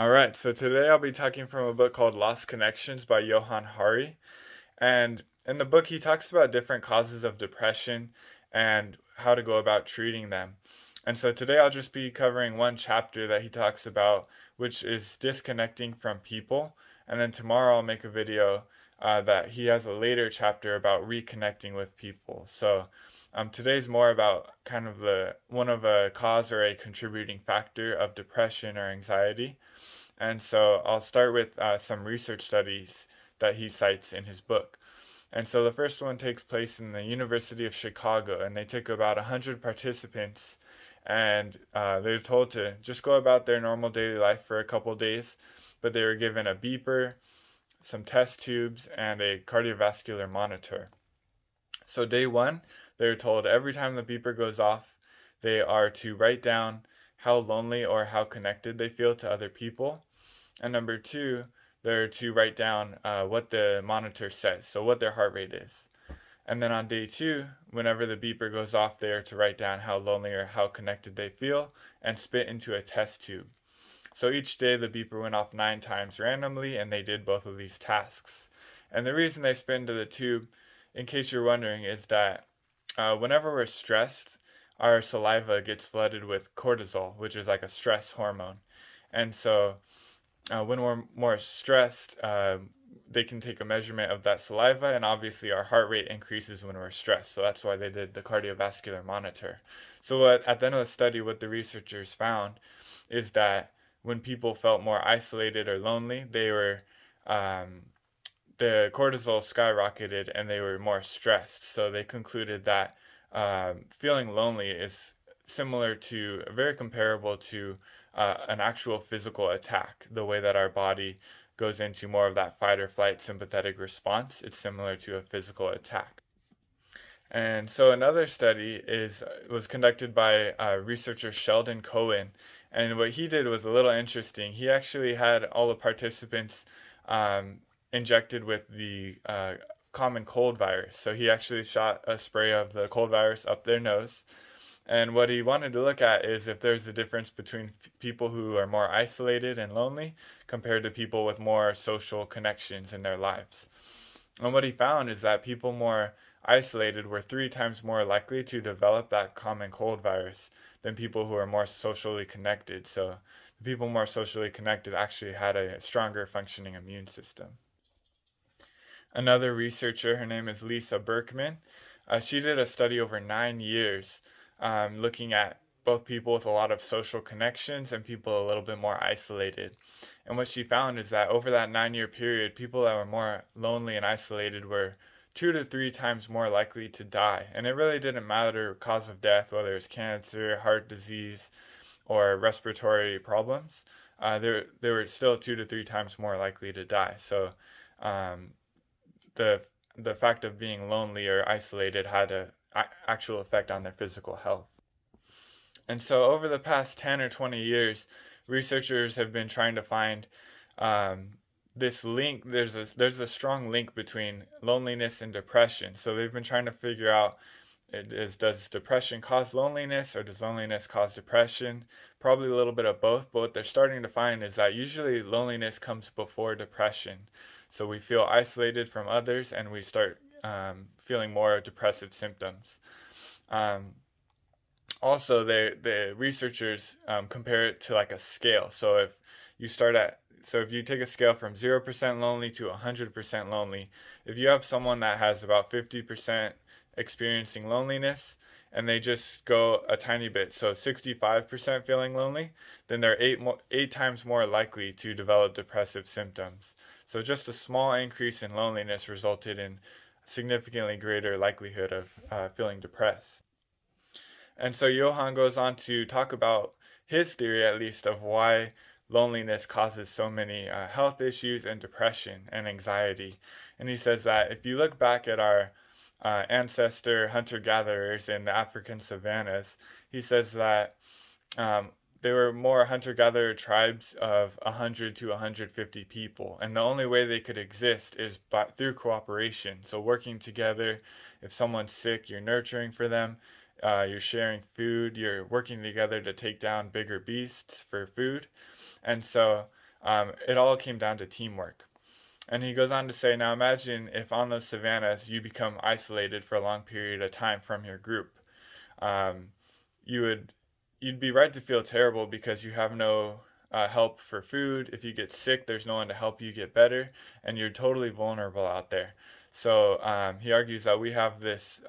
Alright, so today I'll be talking from a book called Lost Connections by Johann. And in the book, he talks about different causes of depression and how to go about treating them. And so today I'll just be covering one chapter that he talks about, which is disconnecting from people. And then tomorrow I'll make a video that he has a later chapter about reconnecting with people. So today's more about kind of the one of a cause or a contributing factor of depression or anxiety. And so I'll start with some research studies that he cites in his book. And so the first one takes place in the University of Chicago, and they took about 100 participants, and they're told to just go about their normal daily life for a couple days, but they were given a beeper, some test tubes, and a cardiovascular monitor. So day one, they were told every time the beeper goes off, they are to write down how lonely or how connected they feel to other people. And number two, they're to write down what the monitor says, so what their heart rate is. And then on day two, whenever the beeper goes off, they are to write down how lonely or how connected they feel and spit into a test tube. So each day the beeper went off 9 times randomly, and they did both of these tasks. And the reason they spit into the tube, in case you're wondering, is that whenever we're stressed, our saliva gets flooded with cortisol, which is like a stress hormone. And so when we're more stressed, they can take a measurement of that saliva, and obviously our heart rate increases when we're stressed. So that's why they did the cardiovascular monitor. So at the end of the study, what the researchers found is that when people felt more isolated or lonely, the cortisol skyrocketed and they were more stressed. So they concluded that feeling lonely is very comparable to an actual physical attack. The way that our body goes into more of that fight or flight sympathetic response, it's similar to a physical attack. And so another study was conducted by researcher Sheldon Cohen, and what he did was a little interesting. He actually had all the participants injected with the common cold virus. So he actually shot a spray of the cold virus up their nose. And what he wanted to look at is if there's a difference between people who are more isolated and lonely compared to people with more social connections in their lives. And what he found is that people more isolated were 3 times more likely to develop that common cold virus than people who are more socially connected. So the people more socially connected actually had a stronger functioning immune system. Another researcher, her name is Lisa Berkman, she did a study over 9 years looking at both people with a lot of social connections and people a little bit more isolated. And what she found is that over that 9-year period, people that were more lonely and isolated were 2 to 3 times more likely to die. And it really didn't matter cause of death, whether it's cancer, heart disease, or respiratory problems. They were still 2 to 3 times more likely to die. So the fact of being lonely or isolated had an actual effect on their physical health. And so over the past 10 or 20 years, researchers have been trying to find this link. There's a strong link between loneliness and depression. So they've been trying to figure out, does depression cause loneliness, or does loneliness cause depression? Probably a little bit of both, but what they're starting to find is that usually loneliness comes before depression. So we feel isolated from others, and we start feeling more depressive symptoms. Also, the researchers compare it to like a scale. So if you take a scale from 0% lonely to 100% lonely, if you have someone that has about 50% experiencing loneliness, and they just go a tiny bit, so 65% feeling lonely, then they're 8 times more likely to develop depressive symptoms. So just a small increase in loneliness resulted in significantly greater likelihood of feeling depressed. And so Johann goes on to talk about his theory, at least, of why loneliness causes so many health issues and depression and anxiety. And he says that if you look back at our ancestor hunter-gatherers in the African savannas, he says that they were more hunter-gatherer tribes of 100 to 150 people, and the only way they could exist is through cooperation. So working together. If someone's sick, you're nurturing for them, you're sharing food, you're working together to take down bigger beasts for food. And so it all came down to teamwork. And he goes on to say, now imagine if on those savannas you become isolated for a long period of time from your group. Um, you would you'd be right to feel terrible because you have no help for food. If you get sick, there's no one to help you get better, and you're totally vulnerable out there. So he argues that we have this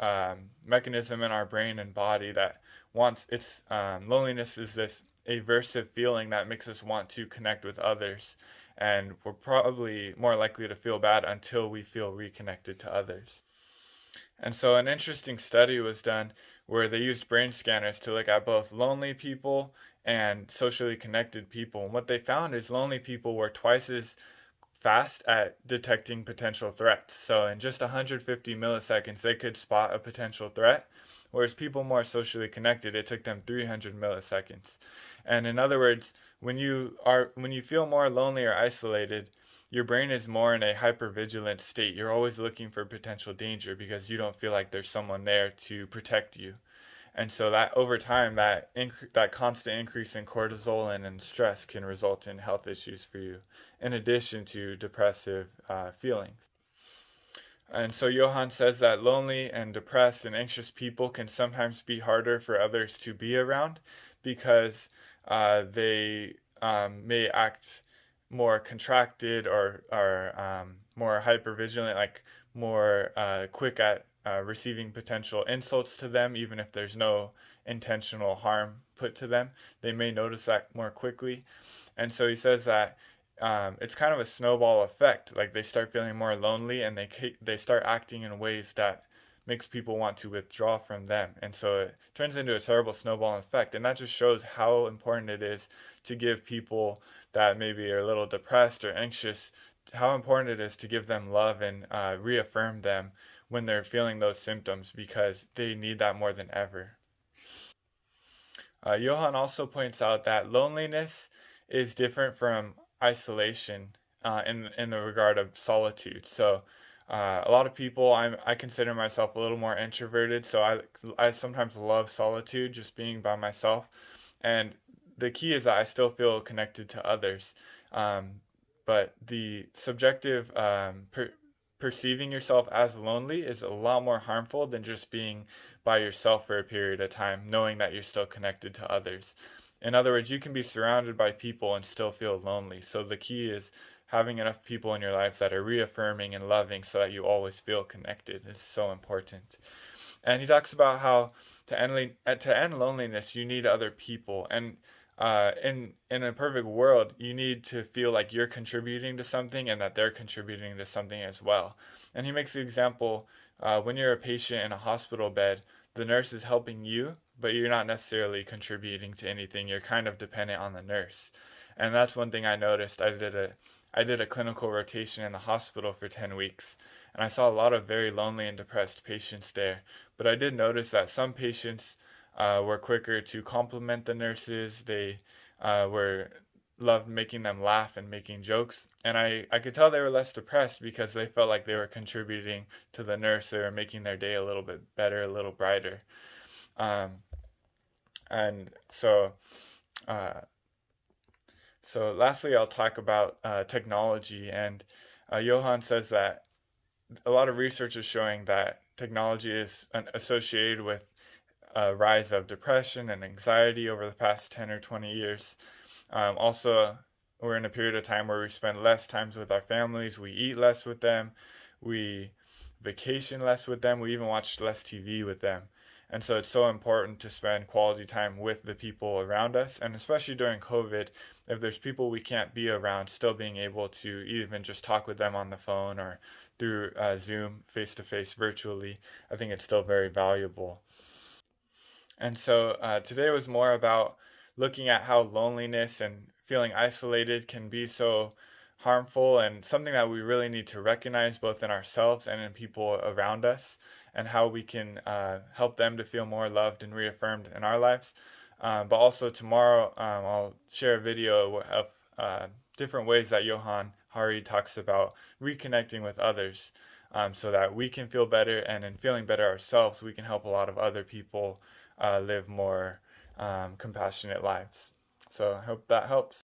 mechanism in our brain and body that wants its loneliness is this aversive feeling that makes us want to connect with others, and we're probably more likely to feel bad until we feel reconnected to others. And so an interesting study was done where they used brain scanners to look at both lonely people and socially connected people. And what they found is lonely people were twice as fast at detecting potential threats. So in just 150 milliseconds, they could spot a potential threat, whereas people more socially connected, it took them 300 milliseconds. And in other words, when you feel more lonely or isolated, your brain is more in a hypervigilant state. You're always looking for potential danger because you don't feel like there's someone there to protect you. And so that over time, that constant increase in cortisol and in stress can result in health issues for you, in addition to depressive feelings. And so Johann says that lonely and depressed and anxious people can sometimes be harder for others to be around because they may act more contracted or more hypervigilant, like more quick at receiving potential insults to them, even if there's no intentional harm put to them. They may notice that more quickly. And so he says that it's kind of a snowball effect. Like they start feeling more lonely and they start acting in ways that makes people want to withdraw from them. And so it turns into a terrible snowball effect. And that just shows how important it is to give people that maybe are a little depressed or anxious, how important it is to give them love and reaffirm them when they're feeling those symptoms because they need that more than ever. Johann also points out that loneliness is different from isolation in the regard of solitude. So a lot of people, I consider myself a little more introverted, so I sometimes love solitude, just being by myself. And the key is that I still feel connected to others. But the subjective perceiving yourself as lonely is a lot more harmful than just being by yourself for a period of time, knowing that you're still connected to others. In other words, you can be surrounded by people and still feel lonely. So the key is having enough people in your life that are reaffirming and loving so that you always feel connected is so important. And he talks about how to end loneliness, you need other people. And in a perfect world, you need to feel like you're contributing to something and that they're contributing to something as well. And he makes the example when you're a patient in a hospital bed, the nurse is helping you, but you're not necessarily contributing to anything. You're kind of dependent on the nurse. And that's one thing I noticed. I did a clinical rotation in the hospital for 10 weeks, and I saw a lot of very lonely and depressed patients there. But I did notice that some patients were quicker to compliment the nurses. They were loved making them laugh and making jokes. And I could tell they were less depressed because they felt like they were contributing to the nurse. They were making their day a little bit better, a little brighter. Um, and so, uh, so lastly, I'll talk about technology. And Johann says that a lot of research is showing that technology is associated with a rise of depression and anxiety over the past 10 or 20 years. Also, we're in a period of time where we spend less times with our families, we eat less with them, we vacation less with them, we even watch less TV with them. And so it's so important to spend quality time with the people around us, and especially during COVID, if there's people we can't be around, still being able to even just talk with them on the phone or through Zoom, face-to-face, virtually, I think it's still very valuable. And so today was more about looking at how loneliness and feeling isolated can be so harmful and something that we really need to recognize both in ourselves and in people around us, and how we can help them to feel more loved and reaffirmed in our lives. But also tomorrow I'll share a video of different ways that Johann Hari talks about reconnecting with others, so that we can feel better, and in feeling better ourselves, we can help a lot of other people live more compassionate lives. So I hope that helps.